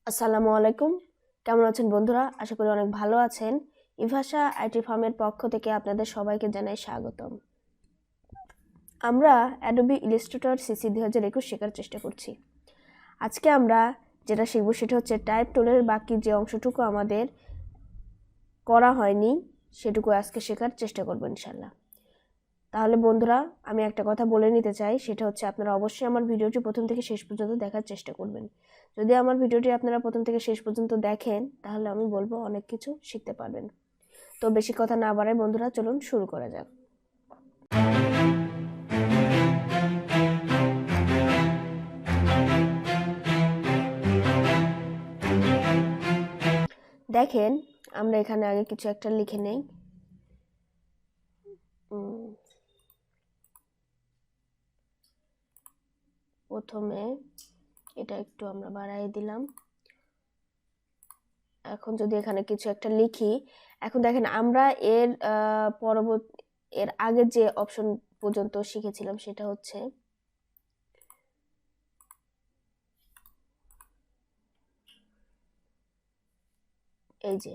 আসসালামু আলাইকুম। কেমন আছেন বন্ধুরা? আশা করি অনেক ভালো আছেন। ইভাশা আইটি ফার্মের পক্ষ থেকে আপনাদের সবাইকে জানাই স্বাগতম। আমরা অ্যাডোবি ইলাস্ট্রেটর সিসি 2021 শেখার চেষ্টা করছি। আজকে আমরা যেটা শিখব সেটা হচ্ছে টাইপ টুলের বাকি যে অংশটুকু আমাদের করা হয়নি সেটুকু আজকে শেখার চেষ্টা করব ইনশাল্লাহ। তাহলে বন্ধুরা, আমি একটা কথা বলে নিতে চাই, সেটা হচ্ছে আপনারা অবশ্যই আমার ভিডিওটি প্রথম থেকে শেষ পর্যন্ত দেখার চেষ্টা করবেন। যদি আমার ভিডিওটি আপনারা প্রথম থেকে শেষ পর্যন্ত দেখেন তাহলে আমি বলবো অনেক কিছু শিখতে পারবেন। তো বেশি কথা না বাড়াই বন্ধুরা, চলুন শুরু করা যাক। দেখেন, আমরা এখানে আগে কিছু একটা লিখে নেই। প্রথমে এটা একটু আমরা বাড়াই দিলাম। এখন যদি এখানে কিছু একটা লিখি, এখন দেখেন আমরা এর আগে যে অপশন পর্যন্ত শিখেছিলাম সেটা হচ্ছে এই যে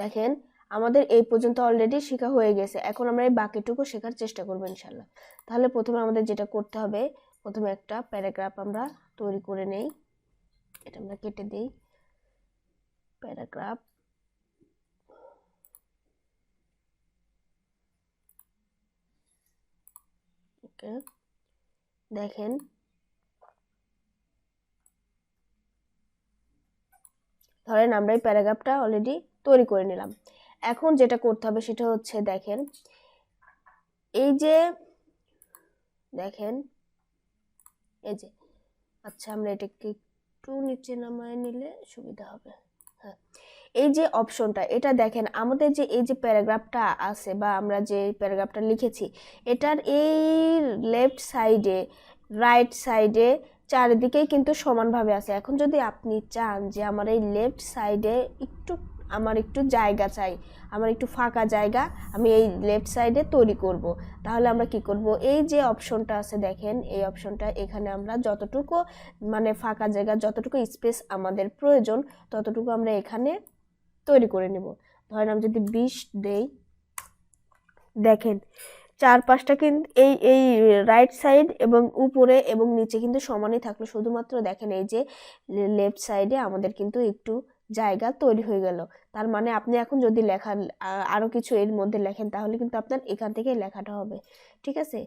দেখেন আমাদের এই পর্যন্ত অলরেডি শেখা হয়ে গেছে। এখন আমরা এই বাকিটুকু শেখার চেষ্টা করবো ইনশাল্লাহ। তাহলে প্রথমে আমাদের যেটা করতে হবে, প্রথমে একটা প্যারাগ্রাফ আমরা তৈরি করে নেই। এটা আমরা কেটে দিই। প্যারাগ্রাফ, ওকে। দেখেন ধরেন আমরা এই প্যারাগ্রাফটা অলরেডি তৈরি করে নিলাম। এখন যেটা করতে হবে সেটা হচ্ছে দেখেন এই যে দেখেন এই যে আচ্ছা, আমরা এটাকে একটু নিচে নামায় নিলে সুবিধা হবে। হ্যাঁ, এই যে অপশনটা, এটা দেখেন আমাদের যে এই যে প্যারাগ্রাফটা আছে বা আমরা যে প্যারাগ্রাফটা লিখেছি এটার এই লেফট সাইডে, রাইট সাইডে চারিদিকেই কিন্তু সমানভাবে আছে। এখন যদি আপনি চান যে আমার এই লেফট সাইডে আমার একটু জায়গা চাই, আমার একটু ফাঁকা জায়গা আমি এই লেফট সাইডে তৈরি করব, তাহলে আমরা কি করব, এই যে অপশনটা আছে দেখেন এই অপশনটা, এখানে আমরা যতটুকু মানে ফাঁকা জায়গা, যতটুকু স্পেস আমাদের প্রয়োজন ততটুকু আমরা এখানে তৈরি করে নেব। ধরেন আমি যদি 20 দেই, দেখেন চারপাশটা কিন্তু এই এই রাইট সাইড এবং উপরে এবং নিচে কিন্তু সমানই থাকলো। শুধুমাত্র দেখেন এই যে লেফট সাইডে আমাদের কিন্তু একটু জায়গা তৈরি হয়ে গেল। তার মানে আপনি এখন যদি আরো কিছু এর মধ্যে লেখেন তাহলে কিন্তু আপনার এখান থেকে লেখাটা হবে। ঠিক আছে,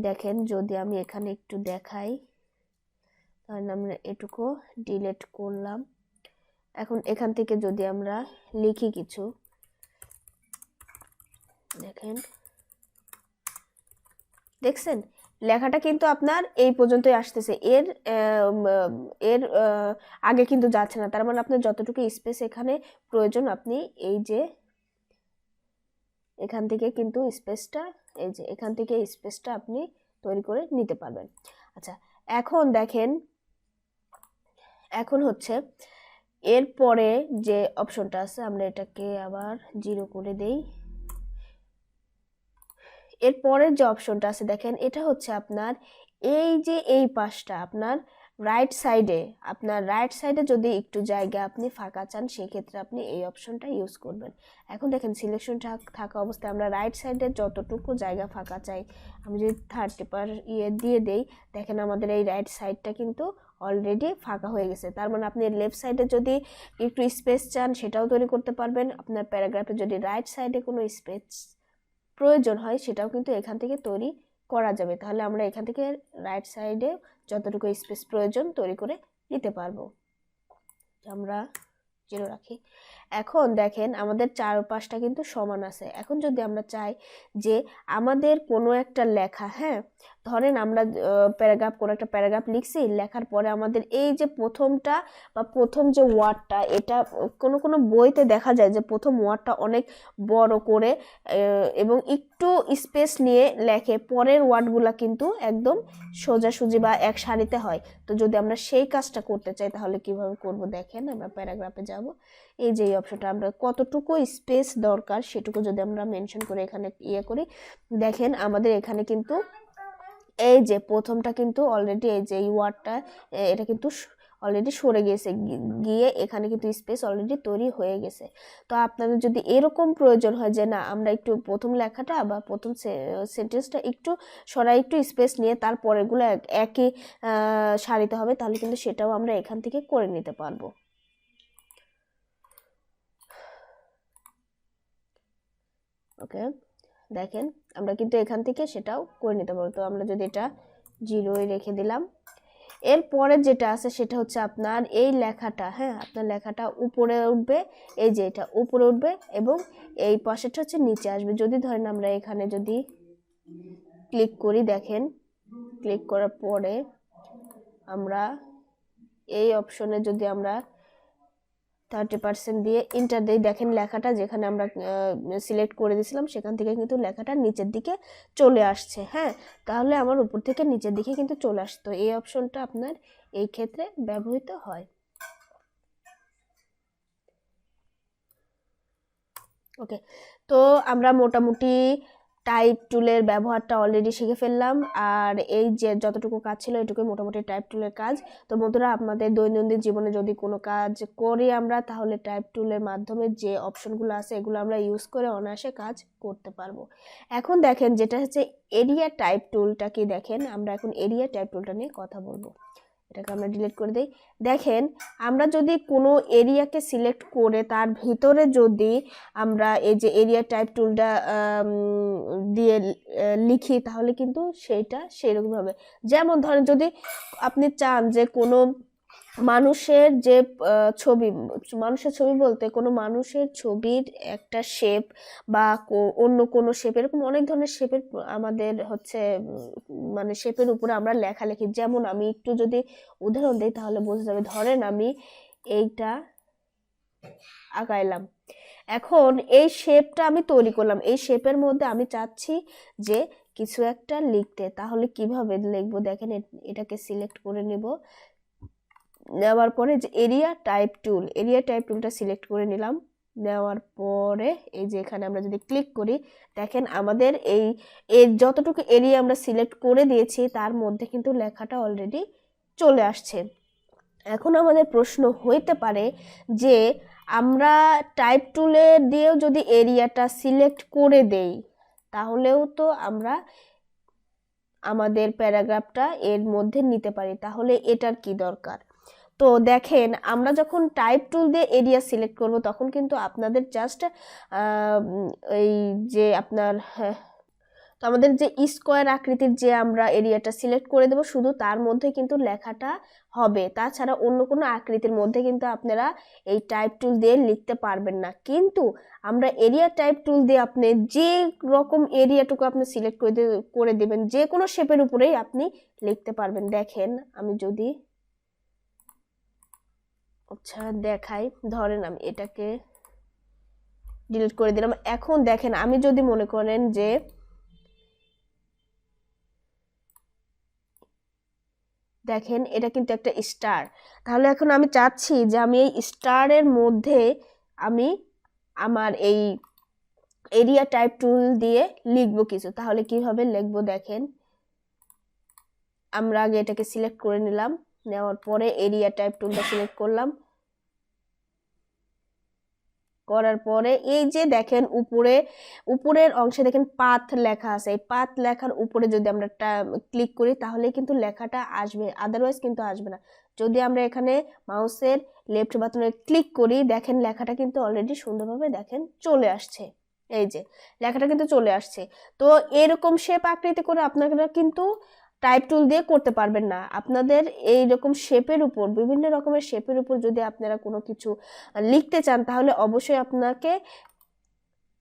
দেখেন যদি আমি এখানে একটু দেখাই, তাহলে আমরা এটুকু ডিলিট করলাম। এখন এখান থেকে যদি আমরা লিখি কিছু, দেখেন দেখছেন লেখাটা কিন্তু আপনার এই পর্যন্তই আসতেছে, এর আগে কিন্তু যাচ্ছে না। তার মানে আপনার যতটুকু স্পেস এখানে প্রয়োজন আপনি এই যে এখান থেকে কিন্তু স্পেসটা, এই যে এখান থেকে স্পেসটা আপনি তৈরি করে নিতে পারবেন। আচ্ছা, এখন দেখেন এখন হচ্ছে এরপরে যে অপশনটা আছে আমরা এটাকে আবার 0 করে দেই। এরপরের যে অপশনটা আছে দেখেন এটা হচ্ছে আপনার এই যে এই পাশটা আপনার রাইট সাইডে যদি একটু জায়গা আপনি ফাঁকা চান সেক্ষেত্রে আপনি এই অপশনটা ইউজ করবেন। এখন দেখেন সিলেকশন থাকা অবস্থায় আমরা রাইট সাইডে যতটুকু জায়গা ফাঁকা চাই আমি যদি 30% দিয়ে দেই, দেখেন আমাদের এই রাইট সাইডটা কিন্তু অলরেডি ফাঁকা হয়ে গেছে। তার মানে আপনি লেফট সাইডে যদি একটু স্পেস চান সেটাও তৈরি করতে পারবেন। আপনার প্যারাগ্রাফে যদি রাইট সাইডে কোনো স্পেস প্রয়োজন হয় সেটাও কিন্তু এখান থেকে তৈরি করা যাবে। তাহলে আমরা এখান থেকে রাইট সাইডে যতটুকু স্পেস প্রয়োজন তৈরি করে নিতে পারবো। আমরা 0 রাখি। এখন দেখেন আমাদের চারপাশটা কিন্তু সমান আছে। এখন যদি আমরা চাই যে আমাদের কোনো একটা লেখা, হ্যাঁ ধরেন আমরা কোনো একটা প্যারাগ্রাফ লিখছি, লেখার পরে আমাদের এই যে প্রথমটা বা প্রথম যে ওয়ার্ডটা, এটা কোনো কোনো বইতে দেখা যায় যে প্রথম ওয়ার্ডটা অনেক বড় করে এবং একটু স্পেস নিয়ে লেখে, পরের ওয়ার্ডগুলা কিন্তু একদম সোজাসুজি বা এক সারিতে হয়। তো যদি আমরা সেই কাজটা করতে চাই তাহলে কিভাবে করব, দেখেন আমরা প্যারাগ্রাফে যাব, এই যে অপশনটা আমরা কতটুকু স্পেস দরকার সেটুকু যদি আমরা মেনশন করে এখানে করি, দেখেন আমাদের এখানে কিন্তু এই যে প্রথমটা কিন্তু অলরেডি এই যে এই ওয়ার্ডটা এটা কিন্তু অলরেডি সরে গেছে, গিয়ে এখানে কিন্তু স্পেস অলরেডি তৈরি হয়ে গেছে। তো আপনাদের যদি এরকম প্রয়োজন হয় যে না আমরা একটু প্রথম লেখাটা বা প্রথম সেন্টেন্সটা একটু সরাই, একটু স্পেস নিয়ে তারপরেগুলো একই সারিতে হবে, তাহলে কিন্তু সেটাও আমরা এখান থেকে করে নিতে পারবো। ওকে, দেখেন আমরা কিন্তু এখান থেকে সেটাও করে নিতে পারবো। তো আমরা যদি এটা 0 রেখে দিলাম, এরপরে যেটা আছে সেটা হচ্ছে আপনার এই লেখাটা, হ্যাঁ আপনার লেখাটা উপরে উঠবে, এই যে এটা উপরে উঠবে এবং এই পাশেটা হচ্ছে নিচে আসবে। যদি ধরেন আমরা এখানে যদি ক্লিক করি, দেখেন ক্লিক করার পরে আমরা এই অপশনে যদি আমরা 30% দিয়ে এন্টার দিই, দেখেন লেখাটা যেখানে আমরা সিলেক্ট করে দিয়েছিলাম সেখান থেকে কিন্তু লেখাটা নিচের দিকে চলে আসছে। হ্যাঁ, তাহলে আমার উপর থেকে নিচের দিকে কিন্তু চলে আসতো। এই অপশনটা আপনার এই ক্ষেত্রে ব্যবহৃত হয়। ওকে, তো আমরা মোটামুটি টাইপ টুলের ব্যবহারটা অলরেডি শিখে ফেললাম, আর এই যে যতটুকু কাজ ছিল এটুকুই মোটামুটি টাইপ টুলের কাজ। তো বন্ধুরা, আমাদের দৈনন্দিন জীবনে যদি কোনো কাজ করি আমরা, তাহলে টাইপ টুলের মাধ্যমে যে অপশনগুলো আছে এগুলো আমরা ইউজ করে অনায়াসে কাজ করতে পারবো। এখন দেখেন যেটা হচ্ছে এরিয়া টাইপ টুলটা কি, দেখেন আমরা এখন এরিয়া টাইপ টুলটা নিয়ে কথা বলবো। এটাকে আমরা ডিলিট করে দিই। দেখেন আমরা যদি কোনো এরিয়াকে সিলেক্ট করে তার ভিতরে যদি আমরা এই যে এরিয়া টাইপ টুলটা দিয়ে লিখি, তাহলে কিন্তু সেইটা সেরকম হবে। যেমন ধরেন যদি আপনি চান যে কোনো মানুষের যে ছবি, মানুষের ছবি বলতে কোনো মানুষের ছবির একটা শেপ বা অন্য কোনো শেপ, এরকম অনেক ধরনের শেপের আমাদের হচ্ছে মানে শেপের উপরে আমরা লেখালেখি। যেমন আমি একটু যদি উদাহরণ দিই তাহলে বোঝা যাবে। ধরেন আমি এইটা আঁকাইলাম, এখন এই শেপটা আমি তৈরি করলাম, এই শেপের মধ্যে আমি চাচ্ছি যে কিছু একটা লিখতে, তাহলে কিভাবে লিখবো দেখেন। এটাকে সিলেক্ট করে নেব, নেওয়ার পরে যে এরিয়া টাইপ টুল, এরিয়া টাইপ টুলটা সিলেক্ট করে নিলাম। নেওয়ার পরে এই যে এখানে আমরা যদি ক্লিক করি, দেখেন আমাদের এই যতটুকু এরিয়া আমরা সিলেক্ট করে দিয়েছি তার মধ্যে কিন্তু লেখাটা অলরেডি চলে আসছে। এখন আমাদের প্রশ্ন হইতে পারে যে আমরা টাইপ টুলে দিয়েও যদি এরিয়াটা সিলেক্ট করে দেই, তাহলেও তো আমরা আমাদের প্যারাগ্রাফটা এর মধ্যে নিতে পারি, তাহলে এটার কি দরকার? তো দেখেন আমরা যখন টাইপ টুল দিয়ে এরিয়া সিলেক্ট করব তখন কিন্তু আপনাদের জাস্ট এই যে আপনার তো আমাদের যে স্কোয়ার আকৃতির যে আমরা এরিয়াটা সিলেক্ট করে দেব, শুধু তার মধ্যে কিন্তু লেখাটা হবে, তাছাড়া অন্য কোনো আকৃতির মধ্যে কিন্তু আপনারা এই টাইপ টুল দিয়ে লিখতে পারবেন না। কিন্তু আমরা এরিয়া টাইপ টুল দিয়ে আপনি যে রকম এরিয়াটুকু আপনি সিলেক্ট করে দেবেন, যে কোনো শেপের উপরেই আপনি লিখতে পারবেন। দেখেন আমি যদি আচ্ছা দেখাই, ধরেন আমি এটাকে ডিলিট করে দিলাম। এখন দেখেন আমি যদি মনে করেন যে দেখেন এটা কিন্তু একটা স্টার, তাহলে এখন আমি চাচ্ছি যে আমি এই স্টারের মধ্যে আমি আমার এই এরিয়া টাইপ টুল দিয়ে লিখবো কিছু, তাহলে কিভাবে লিখবো দেখেন। আমরা আগে এটাকে সিলেক্ট করে নিলাম, নেওয়ার পরে এরিয়া টাইপ টুলটা সিলেক্ট করলাম, করার পরে এই যে দেখেন উপরের অংশে দেখেন পাথ লেখা আছে, এই পাথ লেখার উপরে যদি আমরা ক্লিক করি তাহলে কিন্তু লেখাটা আসবে, আদারওয়াইজ কিন্তু আসবে না। যদি আমরা এখানে মাউসের লেফট বাটনে ক্লিক করি, দেখেন লেখাটা কিন্তু অলরেডি সুন্দরভাবে দেখেন চলে আসছে। এই যে লেখাটা কিন্তু চলে আসছে। তো এরকম শেপ আকৃতি করে আপনারা কিন্তু টাইপ টুল দিয়ে করতে পারবেন না। আপনাদের এই রকম শেপের উপর, বিভিন্ন রকমের শেপের উপর যদি আপনারা কোনো কিছু লিখতে চান তাহলে অবশ্যই আপনাকে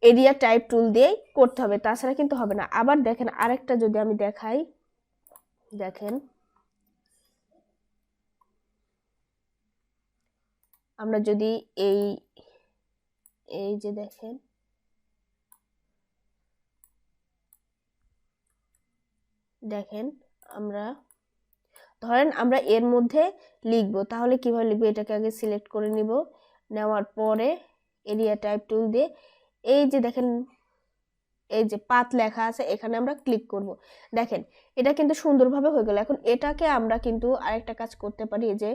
এরিয়া টাইপ টুল দিয়েই করতে হবে, তাছাড়া কিন্তু হবে না। আবার দেখেন আরেকটা যদি আমি দেখাই, দেখেন আমরা যদি এই এই যে দেখেন দেখেন আমরা ধরেন আমরা এর মধ্যে লিখব, তাহলে কিভাবে লিখবো, এটাকে আগে সিলেক্ট করে নিব, নেওয়ার পরে এরিয়া টাইপ টুল দিয়ে এই যে দেখেন এই যে পাত লেখা আছে এখানে আমরা ক্লিক করব। দেখেন এটা কিন্তু সুন্দরভাবে হয়ে গেল। এখন এটাকে আমরা কিন্তু আরেকটা কাজ করতে পারি, যে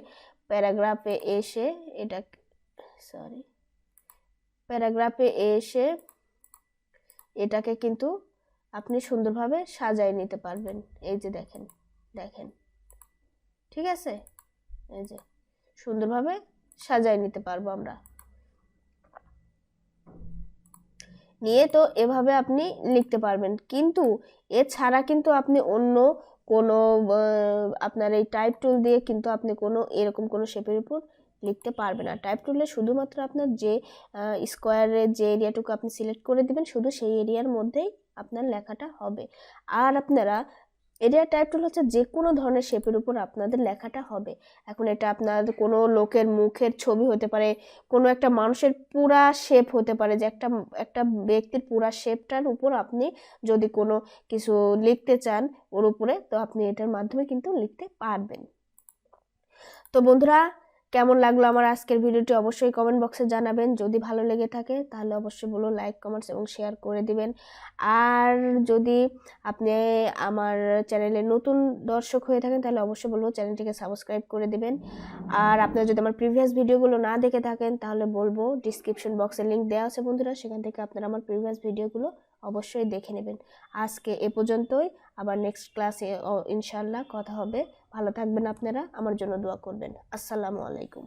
প্যারাগ্রাফে এসে এটা প্যারাগ্রাফে এসে এটাকে কিন্তু আপনি সুন্দরভাবে সাজায় নিতে পারবেন। এই যে দেখেন দেখেন, ঠিক আছে, এই যে সুন্দরভাবে সাজায় নিতে পারবো আমরা। নিয়ে তো এভাবে আপনি লিখতে পারবেন, কিন্তু এছাড়া কিন্তু আপনি অন্য কোনো আপনার এই টাইপ টুল দিয়ে কিন্তু আপনি কোনো এরকম কোনো শেপের উপর লিখতে পারবেন না। টাইপ টুলে শুধুমাত্র আপনার যে স্কোয়ারের যে এরিয়াটুকু আপনি সিলেক্ট করে দিবেন, শুধু সেই এরিয়ার মধ্যেই আপনার লেখাটা হবে। আর আপনারা এরিয়া টাইপ টুল হচ্ছে যে কোনো ধরনের শেপের উপর আপনাদের লেখাটা হবে। এখন এটা আপনার কোনো লোকের মুখের ছবি হতে পারে, কোনো একটা মানুষের পুরা শেপ হতে পারে, যে একটা একটা ব্যক্তির পুরা শেপটার উপর আপনি যদি কোনো কিছু লিখতে চান ওর উপরে, তো আপনি এটার মাধ্যমে কিন্তু লিখতে পারবেন। তো বন্ধুরা, কেমন লাগলো আমার আজকের ভিডিওটি অবশ্যই কমেন্ট বক্সে জানাবেন। যদি ভালো লেগে থাকে তাহলে অবশ্যই বলো লাইক, কমেন্টস এবং শেয়ার করে দিবেন। আর যদি আপনি আমার চ্যানেলে নতুন দর্শক হয়ে থাকেন তাহলে অবশ্যই বলবো চ্যানেলটিকে সাবস্ক্রাইব করে দিবেন। আর আপনারা যদি আমার প্রিভিয়াস ভিডিওগুলো না দেখে থাকেন তাহলে বলবো ডিসক্রিপশন বক্সে লিংক দেওয়া আছে বন্ধুরা, সেখান থেকে আপনারা আমার প্রিভিয়াস ভিডিওগুলো অবশ্যই দেখে নেবেন। আজকে এ পর্যন্তই, আবার নেক্সট ক্লাসে ইনশাআল্লাহ কথা হবে। ভালো থাকবেন আপনারা, আমার জন্য দোয়া করবেন। আসসালামু আলাইকুম।